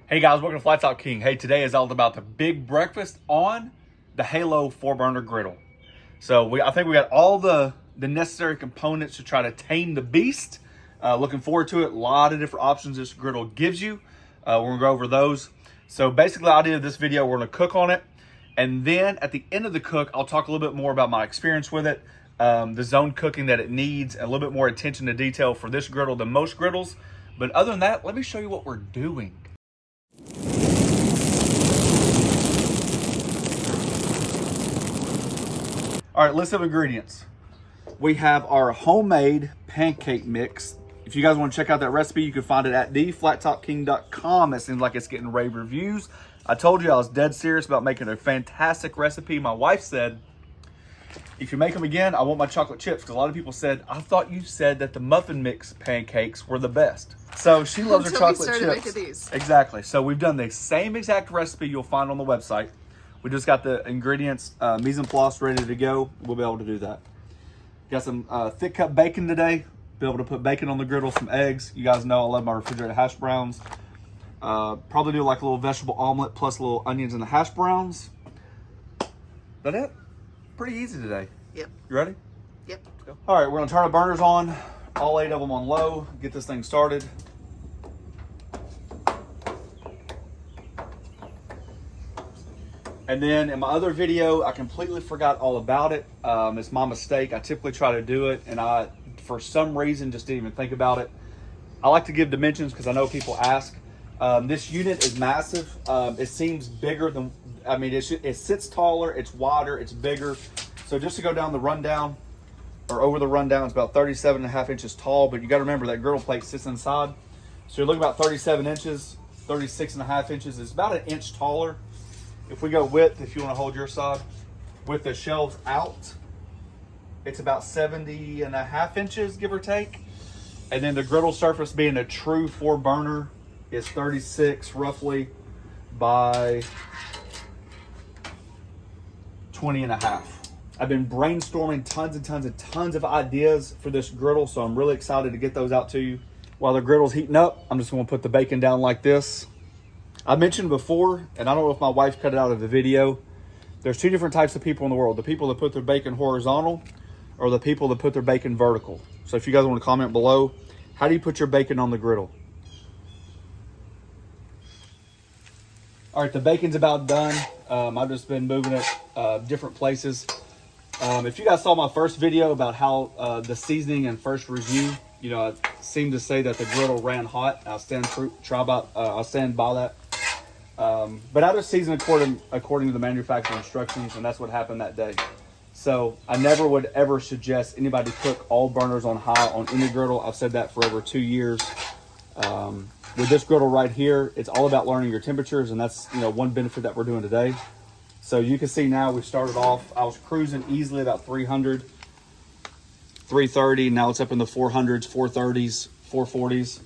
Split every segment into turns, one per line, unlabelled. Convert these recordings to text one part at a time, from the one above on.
Hey guys, welcome to Flat Top King. Hey, today is all about the big breakfast on the Halo 4-burner griddle. So I think we got all the necessary components to try to tame the beast. Looking forward to it. A lot of different options this griddle gives you. We're gonna go over those. So basically the idea of this video, we're gonna cook on it. And then at the end of the cook, I'll talk a little bit more about my experience with it, the zone cooking that it needs, and a little bit more attention to detail for this griddle than most griddles. But other than that, let me show you what we're doing. All right, list of ingredients. We have our homemade pancake mix. If you guys want to check out that recipe, you can find it at theflattopking.com. It seems like it's getting rave reviews. I told you I was dead serious about making a fantastic recipe. My wife said, if you make them again, I want my chocolate chips, because a lot of people said, I thought you said that the muffin mix pancakes were the best. So she loves her chocolate chips.
Making these.
Exactly. So we've done the same exact recipe you'll find on the website. We just got the ingredients, mise en place, ready to go. We'll be able to do that. Got some thick cut bacon today. Be able to put bacon on the griddle, some eggs. You guys know I love my refrigerated hash browns. Probably do like a little vegetable omelet plus little onions in the hash browns. That it? Pretty easy today.
Yep.
You ready?
Yep.
Let's go. All right, we're gonna turn the burners on. All 8 of them on low. Get this thing started. And then in my other video, I completely forgot all about it. It's my mistake. I typically try to do it, and I, for some reason, just didn't even think about it. I like to give dimensions because I know people ask. This unit is massive. It seems bigger than, I mean, it sits taller, it's wider, it's bigger. So just to go down the rundown, or over the rundown, it's about 37.5 inches tall, but you gotta remember that griddle plate sits inside. So you're looking about 37 inches, 36.5 inches. It's about an inch taller. If we go width, if you want to hold your side, with the shelves out, it's about 70.5 inches, give or take. And then the griddle surface, being a true 4-burner, is 36 roughly by 20.5. I've been brainstorming tons of ideas for this griddle, so I'm really excited to get those out to you. While the griddle's heating up, I'm just going to put the bacon down like this. I mentioned before, and I don't know if my wife cut it out of the video, there's 2 different types of people in the world. The people that put their bacon horizontal, or the people that put their bacon vertical. So if you guys want to comment below, how do you put your bacon on the griddle? All right, the bacon's about done. I've just been moving it different places. If you guys saw my first video about how the seasoning and first review, you know, I seemed to say that the griddle ran hot. I'll stand by that. But I just season according to the manufacturer instructions, and that's what happened that day. So I never would ever suggest anybody cook all burners on high on any griddle. I've said that for over 2 years. With this griddle right here, it's all about learning your temperatures, and that's, you know, one benefit that we're doing today. So you can see now we started off, I was cruising easily about 300, 330. Now it's up in the 400s, 430s, 440s.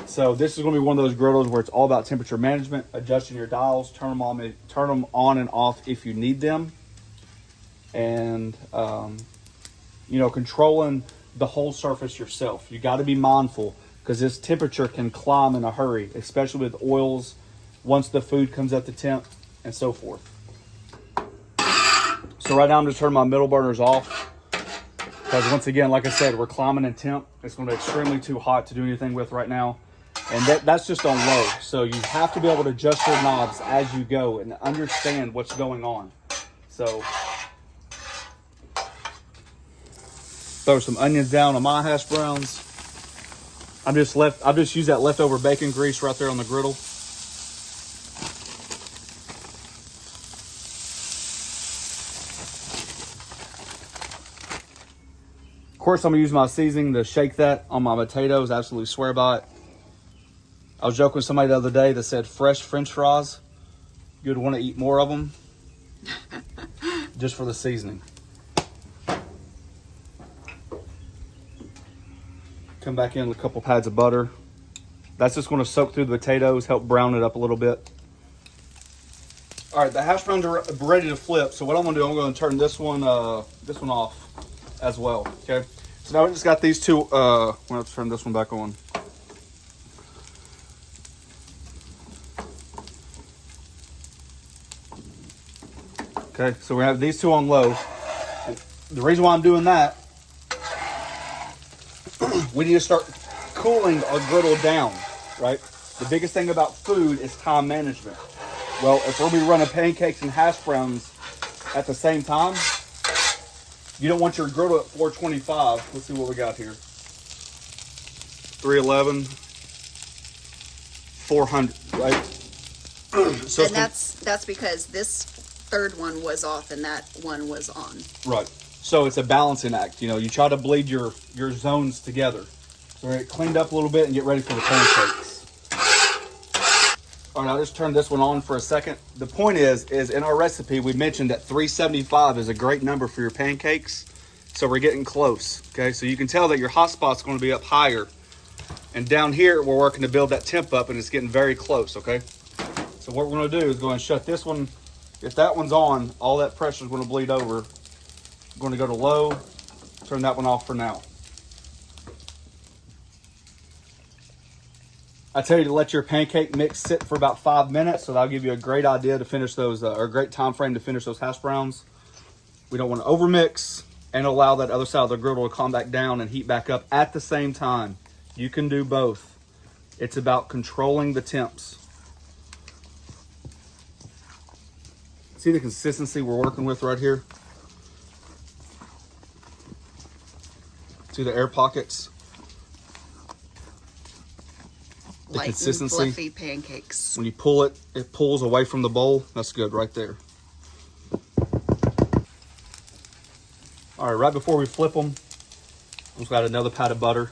So this is going to be one of those griddles where it's all about temperature management, adjusting your dials, turn them on and off if you need them, and you know, controlling the whole surface yourself. You got to be mindful, because this temperature can climb in a hurry, especially with oils, once the food comes up to temp and so forth. So right now I'm just turning my middle burners off, because once again, like I said, we're climbing in temp. It's going to be extremely too hot to do anything with right now. And that's just on low. So you have to be able to adjust your knobs as you go and understand what's going on. So throw some onions down on my hash browns. I've just used that leftover bacon grease right there on the griddle. Of course, I'm gonna use my seasoning to shake that on my potatoes. Absolutely swear by it. I was joking with somebody the other day that said fresh French fries, you'd want to eat more of them just for the seasoning. Come back in with a couple pads of butter. That's just going to soak through the potatoes, help brown it up a little bit. All right, the hash browns are ready to flip. So what I'm going to do, I'm going to turn this one off as well. Okay. So now we just got these two. I'm going to turn this one back on. Okay, so we have these two on low. And the reason why I'm doing that, we need to start cooling our griddle down, right? The biggest thing about food is time management. Well, if we're going to be running pancakes and hash browns at the same time, you don't want your griddle at 425. Let's see what we got here. 311, 400, right? So
and that's because this third one was off and that one was on.
Right. So it's a balancing act. You know, you try to bleed your zones together. So we're get cleaned up a little bit and get ready for the pancakes. All right, I'll just turn this one on for a second. The point is in our recipe, we mentioned that 375 is a great number for your pancakes. So we're getting close, okay? So you can tell that your hot spot's going to be up higher. And down here, we're working to build that temp up, and it's getting very close, okay? So what we're going to do is go and shut this one. If that one's on, all that pressure is going to bleed over. I'm going to go to low, turn that one off for now. I tell you to let your pancake mix sit for about 5 minutes, so that'll give you a great idea to finish those, or a great time frame to finish those hash browns. We don't want to overmix and allow that other side of the griddle to calm back down and heat back up at the same time. You can do both. It's about controlling the temps. See the consistency we're working with right here? See the air pockets? The
Light
consistency.
and fluffy pancakes.
When you pull it, it pulls away from the bowl. That's good right there. All right, right before we flip them, I've just got another pat of butter.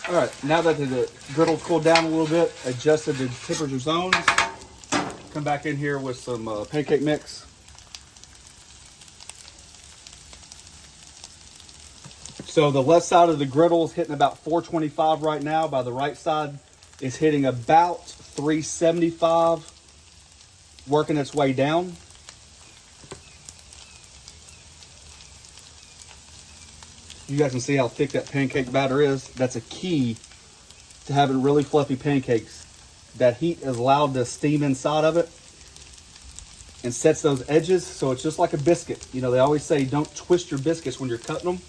All right, now that the griddle's cooled down a little bit, adjusted the temperature zones, come back in here with some pancake mix. So the left side of the griddle is hitting about 425 right now. By the right side is hitting about 375, working its way down. You guys can see how thick that pancake batter is. That's a key to having really fluffy pancakes. That heat is allowed to steam inside of it and sets those edges, so it's just like a biscuit. You know, they always say don't twist your biscuits when you're cutting them.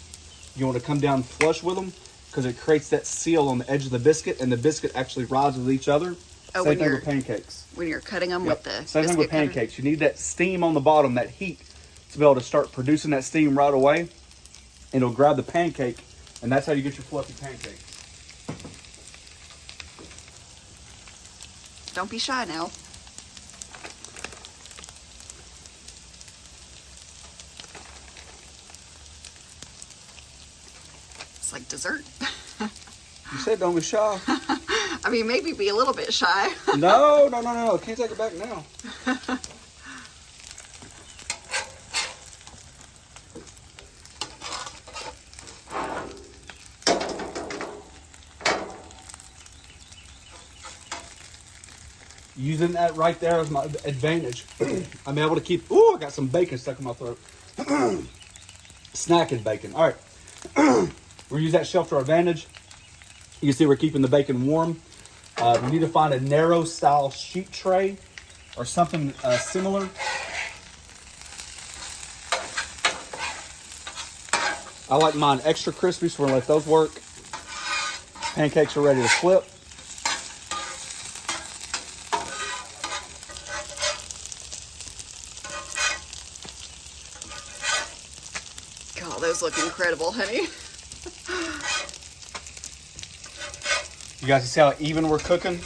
You want to come down flush with them because it creates that seal on the edge of the biscuit, and the biscuit actually rides with each other.
Oh,
Same thing with pancakes.
When you're cutting them with the
Same thing with
cutter.
pancakes. You need that steam on the bottom, that heat, to be able to start producing that steam right away. It'll grab the pancake, and that's how you get your fluffy pancakes.
Don't be shy now. It's like dessert.
You said don't be shy.
I mean, maybe be a little bit shy.
No. Can't take it back now. Using that right there as my advantage. I'm able to keep, I got some bacon stuck in my throat. Snacking bacon. All right. We'll use that shelf to our advantage. You can see we're keeping the bacon warm. We need to find a narrow style sheet tray or something similar. I like mine extra crispy, so we're gonna let those work. Pancakes are ready to flip.
God, those look incredible, honey.
You guys can see how even we're cooking?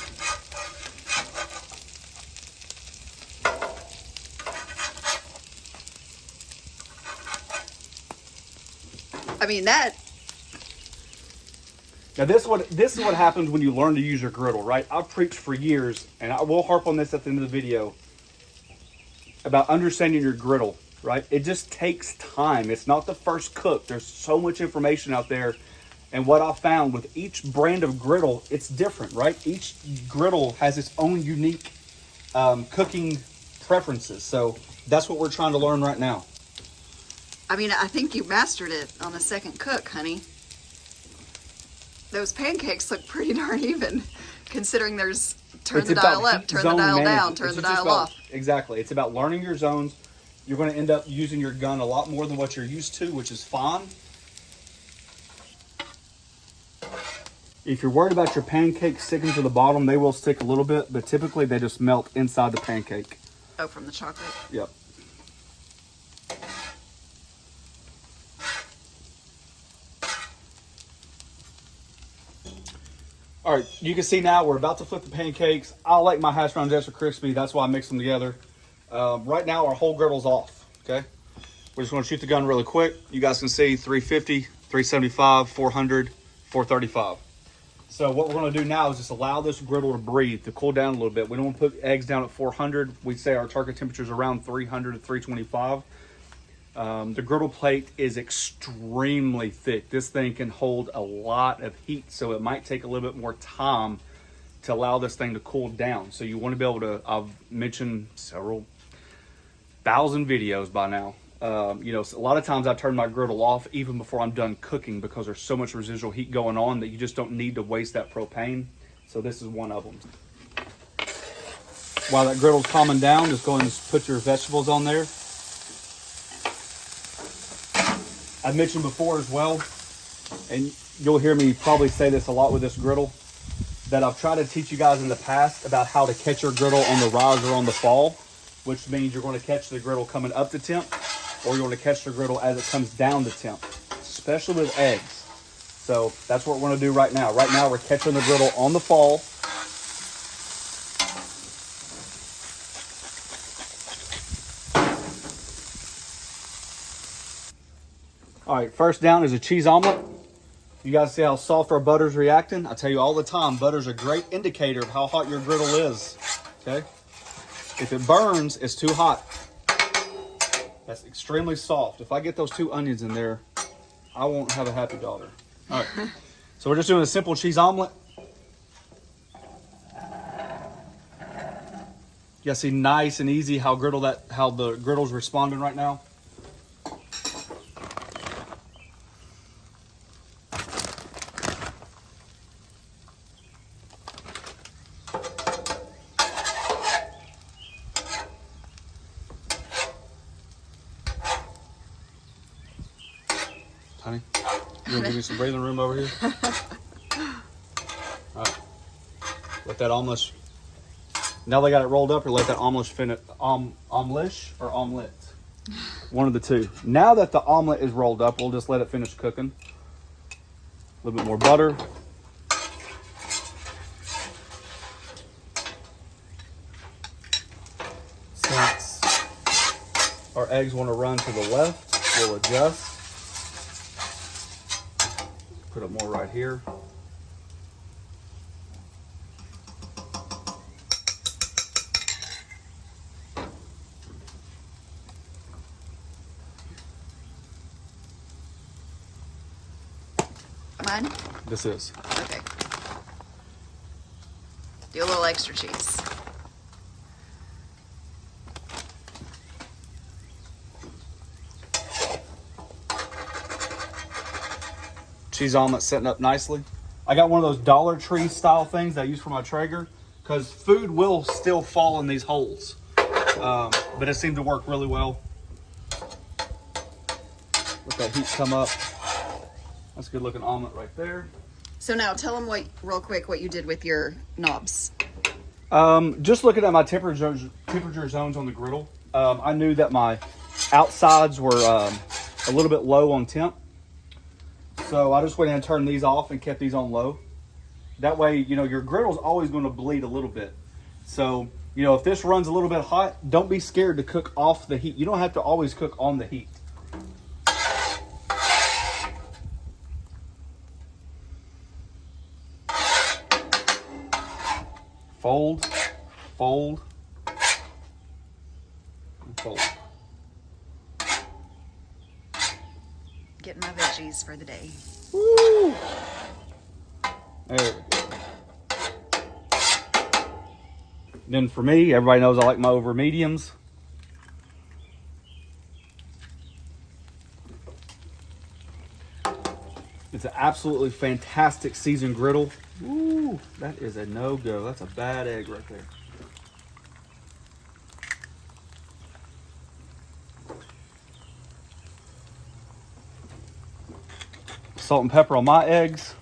I mean, that...
Now this is what happens when you learn to use your griddle, right? I've preached for years, and I will harp on this at the end of the video, about understanding your griddle, right? It just takes time. It's not the first cook. There's so much information out there. And what I found with each brand of griddle, it's different, right? Each griddle has its own unique cooking preferences. So That's what we're trying to learn right now.
I mean, I think you mastered it on the second cook, honey. Those pancakes look pretty darn even, considering there's turn the dial up, turn the dial down, turn the dial off.
Exactly. It's about learning your zones. You're going to end up using your gun a lot more than what you're used to, which is fine. If you're worried about your pancakes sticking to the bottom, they will stick a little bit, but typically they just melt inside the pancake.
Oh, from the chocolate?
Yep. All right, you can see now we're about to flip the pancakes. I like my hash browns extra crispy. That's why I mix them together. Right now, our whole griddle's off, okay? We're just going to shoot the gun really quick. You guys can see 350, 375, 400, 435. So what we're going to do now is just allow this griddle to breathe, to cool down a little bit. We don't want to put eggs down at 400. We say our target temperature is around 300 to 325. The griddle plate is extremely thick. This thing can hold a lot of heat, so it might take a little bit more time to allow this thing to cool down. So you want to be able to, I've mentioned several thousand videos by now. You know, a lot of times I turn my griddle off even before I'm done cooking because there's so much residual heat going on that you just don't need to waste that propane. So this is one of them. While that griddle's calming down, just go ahead and put your vegetables on there. I mentioned before as well, and you'll hear me probably say this a lot with this griddle, that I've tried to teach you guys in the past about how to catch your griddle on the rise or on the fall, which means you're going to catch the griddle coming up to temp, or you're going to catch the griddle as it comes down to temp, especially with eggs. So that's what we're going to do right now. Right now we're catching the griddle on the fall. All right, first down is a cheese omelet. You guys see how soft our butter's reacting? I tell you all the time, butter's a great indicator of how hot your griddle is, okay? If it burns, it's too hot. That's extremely soft. If I get those 2 onions in there, I won't have a happy daughter. All right, so we're just doing a simple cheese omelet. You guys see nice and easy how the griddle's responding right now. Honey, you want to give me some breathing room over here? All right. Let that omelet. Now they got it rolled up, or let that omelet finish. Omelette or omelette? One of the two. Now that the omelet is rolled up, we'll just let it finish cooking. A little bit more butter. Since our eggs want to run to the left, we'll adjust. Put it more right here.
Mine?
This is.
Okay. Do a little extra cheese.
Cheese omelet setting up nicely. I got one of those Dollar Tree style things that I use for my Traeger because food will still fall in these holes. But it seemed to work really well. Let that heat come up. That's a good looking omelet right there.
So now tell them real quick what you did with your knobs.
Just looking at my temperature zones on the griddle, I knew that my outsides were a little bit low on temp. So I just went ahead and turned these off and kept these on low. That way, you know, your griddle's always going to bleed a little bit. So, you know, if this runs a little bit hot, don't be scared to cook off the heat. You don't have to always cook on the heat. Fold, fold, and fold.
Getting my veggies for the day.
Woo! There we go. Then for me, everybody knows I like my over mediums. It's an absolutely fantastic seasoned griddle. Ooh, that is a no-go. That's a bad egg right there. Salt and pepper on my eggs.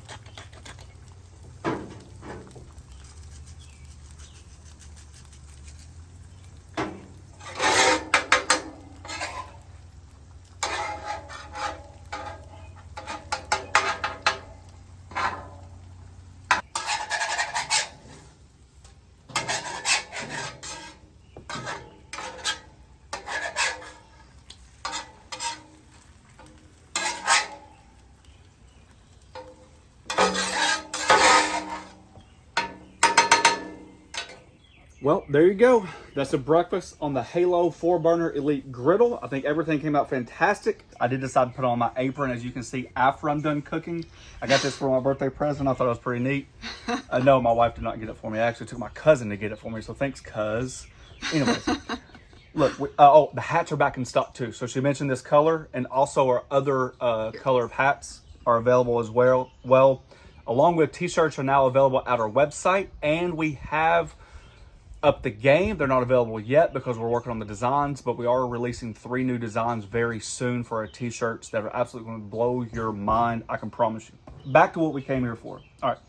Well, there you go. That's a breakfast on the Halo 4-burner Elite Griddle. I think everything came out fantastic. I did decide to put on my apron, as you can see, after I'm done cooking. I got this for my birthday present. I thought it was pretty neat. No, my wife did not get it for me. I actually took my cousin to get it for me, so thanks, cuz. Anyways, look, the hats are back in stock too. So she mentioned this color, and also our other color of hats are available as well. Along with t-shirts are now available at our website, and we have up the game. They're not available yet because we're working on the designs, but we are releasing 3 new designs very soon for our t-shirts that are absolutely going to blow your mind. I can promise you. Back to what we came here for. All right.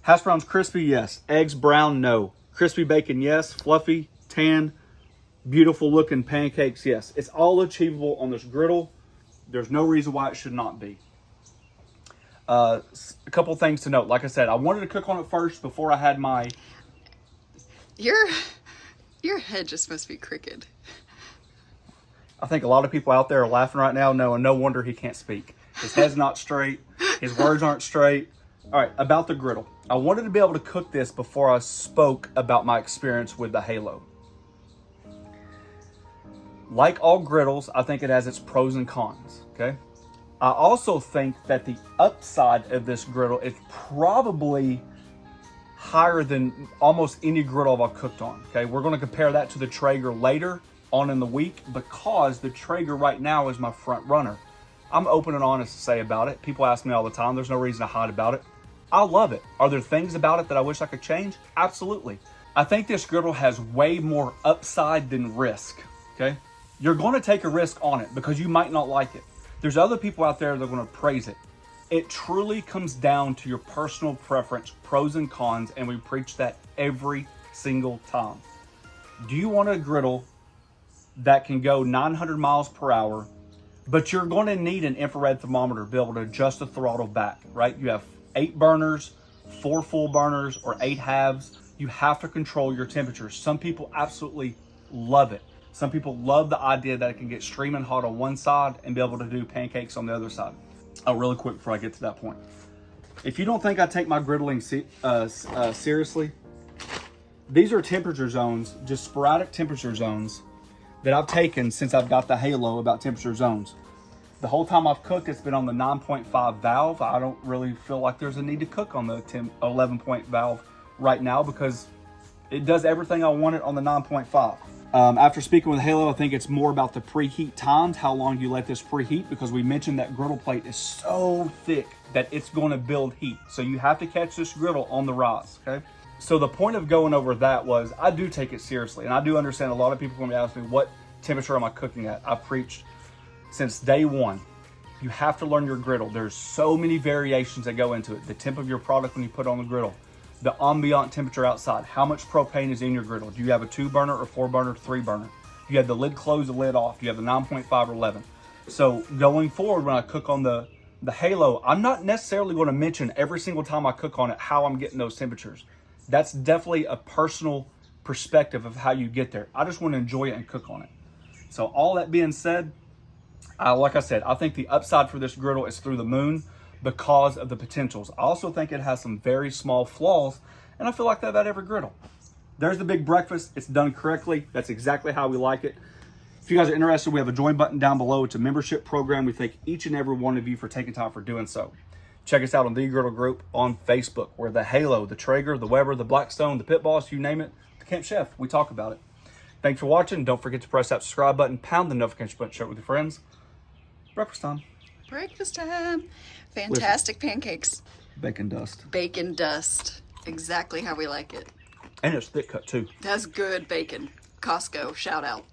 Hash browns crispy, yes. Eggs brown, no. Crispy bacon, yes. Fluffy, tan, beautiful looking pancakes, yes. It's all achievable on this griddle. There's no reason why it should not be. A couple things to note. Like I said, I wanted to cook on it first before I had my...
Your head just must be crooked.
I think a lot of people out there are laughing right now, knowing no wonder he can't speak. His head's not straight. His words aren't straight. All right, about the griddle. I wanted to be able to cook this before I spoke about my experience with the Halo. Like all griddles, I think it has its pros and cons, okay? I also think that the upside of this griddle is probably higher than almost any griddle I've cooked on, okay? We're going to compare that to the Traeger later on in the week because the Traeger right now is my front runner. I'm open and honest to say about it. People ask me all the time. There's no reason to hide about it. I love it. Are there things about it that I wish I could change? Absolutely. I think this griddle has way more upside than risk, okay? You're going to take a risk on it because you might not like it. There's other people out there that are going to praise it. It truly comes down to your personal preference, pros and cons, and we preach that every single time. Do you want a griddle that can go 900 miles per hour, but you're going to need an infrared thermometer to be able to adjust the throttle back, right? You have 8 burners, 4 full burners, or 8 halves. You have to control your temperatures. Some people absolutely love it. Some people love the idea that it can get streaming hot on one side and be able to do pancakes on the other side. Oh, really quick before I get to that point. If you don't think I take my griddling seriously, these are temperature zones, just sporadic temperature zones that I've taken since I've got the Halo about temperature zones. The whole time I've cooked, it's been on the 9.5 valve. I don't really feel like there's a need to cook on the 11-point valve right now because it does everything I wanted on the 9.5. After speaking with Halo, I think it's more about the preheat times, how long you let this preheat, because we mentioned that griddle plate is so thick that it's going to build heat. So you have to catch this griddle on the rise, okay? So the point of going over that was I do take it seriously, and I do understand a lot of people are going to ask me, what temperature am I cooking at? I've preached since day one. You have to learn your griddle. There's so many variations that go into it. The temp of your product when you put it on the griddle. The ambient temperature outside. How much propane is in your griddle? Do you have a 2-burner or 4-burner, 3-burner? Do you have the lid closed, the lid off? Do you have the 9.5 or 11? So going forward, when I cook on the Halo, I'm not necessarily going to mention every single time I cook on it how I'm getting those temperatures. That's definitely a personal perspective of how you get there. I just want to enjoy it and cook on it. So all that being said, like I said, I think the upside for this griddle is through the moon because of the potentials. I also think it has some very small flaws, and I feel like that about every griddle. There's the big breakfast. It's done correctly. That's exactly how we like it. If you guys are interested, we have a join button down below. It's a membership program. We thank each and every one of you for taking time for doing so. Check us out on the Griddle Group on Facebook, where the Halo, the Traeger, the Weber, the Blackstone, the Pit Boss, you name it, the Camp Chef, we talk about it. Thanks for watching. Don't forget to press that subscribe button, pound the notification button, share it with your friends. Breakfast time.
Breakfast time. Fantastic pancakes.
Bacon dust.
Bacon dust. Exactly how we like it.
And it's thick cut too.
That's good bacon. Costco, shout out.